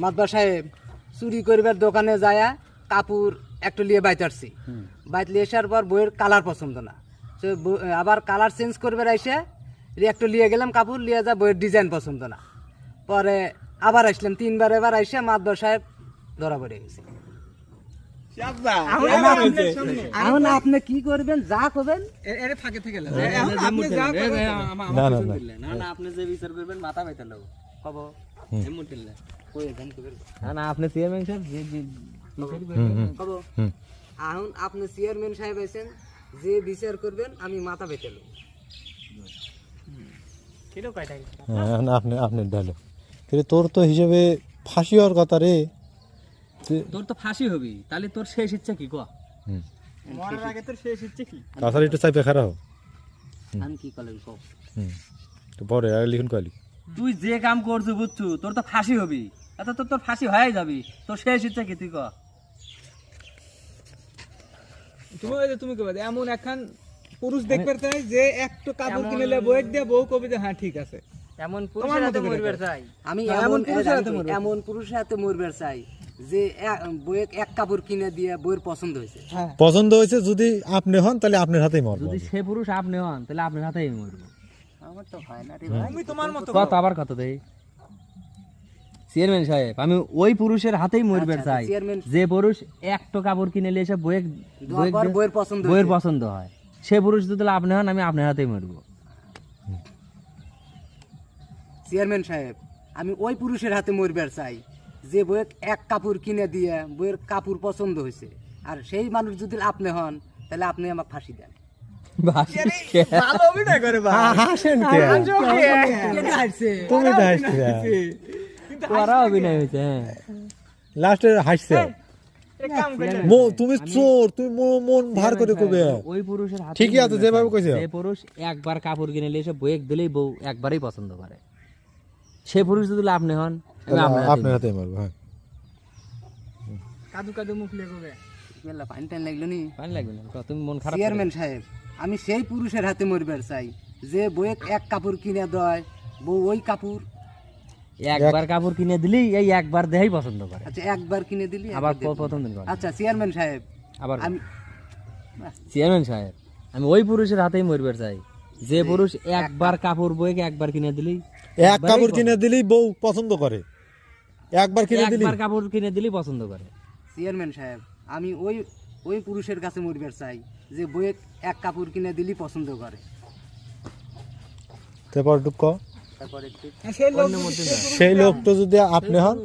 মাতবার সাহেব চুরি করবার দোকানে যায়া কাপড় একটু লিয়ে বাইতারছি, বাইত লিয়ে আসার পর বইয়ের কালার পছন্দ না, তো আবার কালার চেঞ্জ করবার আইসে একটু লিয়ে গেলাম কাপড় লিয়ে যা বইয়ের ডিজাইন পছন্দ না, পরে আবার আসলাম 3 বার, এবার আইসে মাতবার সাহেব ধরা পড়ে গেছে। এখন আপনি কি করবেন যা করবেন ফাঁকে থেকে না আপনি যে বিচার করবেন মাথা পাইতে লাগবে কব এমন টিল্লা কই জান করবেন না আপনি চেয়ারম্যান সাহেব যে কব। এখন আপনি চেয়ারম্যান সাহেব আছেন, যে বিচার করবেন আমি মাথা পেতে লব। কিলো কয়টা এখন আপনি ডায়লগ কিন্তু তোর তো হিসেবে ফাঁসি হওয়ার কথা রে। তোর তো ফাঁসি হবি, তাহলে তোর শেষ ইচ্ছা কি কো? মরার আগে তোর শেষ ইচ্ছে কি? তাছাড়া একটু চাইপে খারাপ আমি কি করলাম কব। তো পরে আগে লিখুন কয়লি তুই যে কাম করছিস বুঝছু তোর তো ফাঁসি হবি, এত তোর ফাঁসি হয়ে যাবি, তোর শেষ ইচ্ছা কি তুই কো? তুমি কবে এমন একখান পুরুষ দেখবে চাই যে একটু কাপড় কিনেলে বইয়ের দিয়ে বউ কবি যে হ্যাঁ ঠিক আছে, এমন পুরুষের হাতে মরবার চাই আমি এমন পুরুষের হাতে মরবে। এমন পুরুষের হাতে মরবার চাই যে বইয়ে এক কাপড় কিনে দিয়ে বইয়ের পছন্দ হয়েছে। পছন্দ হয়েছে যদি আপনি হন তাহলে আপনার হাতেই মরবো। যদি সে পুরুষ আপনি হন তাহলে আপনার হাতেই মরবো। আমার তো হয় না রে তুমি তোমার মতো কত আবার কত দেই চেয়ারম্যান সাহেব, আমি ওই পুরুষের হাতেই মরবার আচ্ছা, চাই চেয়ারম্যান যে পুরুষ একটা কাপড় কিনে নিয়ে এসে বইয়ের পছন্দ বইয়ের হয়েছে। পছন্দ হয়, সে পুরুষ যদি আপনি হন আমি আপনার হাতেই মরবো। চেয়ারম্যান সাহেব আমি ওই পুরুষের হাতে মরবার চাই যে বইয়ে এক কাপড় কিনে দিয়ে বইয়ের কাপড় পছন্দ হয়েছে, আর সেই মানুষ যদি আপনি হন তাহলে আপনি আমাকে ফাঁসি দেন। ভালো অভিনয় করে বা হাসেন কে? তুমি তো হাসছি করা অভিনয় হয়েছে। লাস্টে হাসছে। এক কাম করে তুমি চোর, তুমি মন ভার করে কবে। ওই পুরুষের হাতে ঠিকই আছে যেভাবে কইছে। যে পুরুষ একবার কাপড় কিনে নিয়ে এসে বইয়ে দিলেই বউ একবারই পছন্দ করে, সে পুরুষ যদি আপনি হন আমি আপনার আপনার হাতেই মরবো। হ্যাঁ কাদু কাদু মুখ লিয়ে কবে বেলা পানি টাইম লাগলো নি। পানি লাগবে না, তুমি মন খারাপ চেয়ারম্যান সাহেব আমি সেই পুরুষের হাতে মরবার চাই যে বইয়ে এক কাপড় কিনে দেয় বউ ওই কাপড় একবার কাপড় কিনে দিলেই এই একবার দেহেই পছন্দ করে, আচ্ছা একবার কিনে দিলি আবার একবার দেখবো। প্রথম দিন করে। আচ্ছা চেয়ারম্যান সাহেব আবার আমি চেয়ারম্যান সাহেব আমি ওই পুরুষের হাতেই মরবার চাই যে পুরুষ একবার কাপড় বইকে একবার কিনে দিলেই এক কাপড় কিনে দিলেই বউ পছন্দ করে, একবার কিনে দিলি একবার কাপড় কিনে দিলেই পছন্দ করে। চেয়ারম্যান সাহেব আমি ওই ওই পুরুষের কাছে মরবার চাই যে বইয়ে এক কাপড় কিনে দিলি পছন্দ করে। তারপর দুঃখ তারপরে একটু সেই লোক সেই লোকটা যদি আপনি হন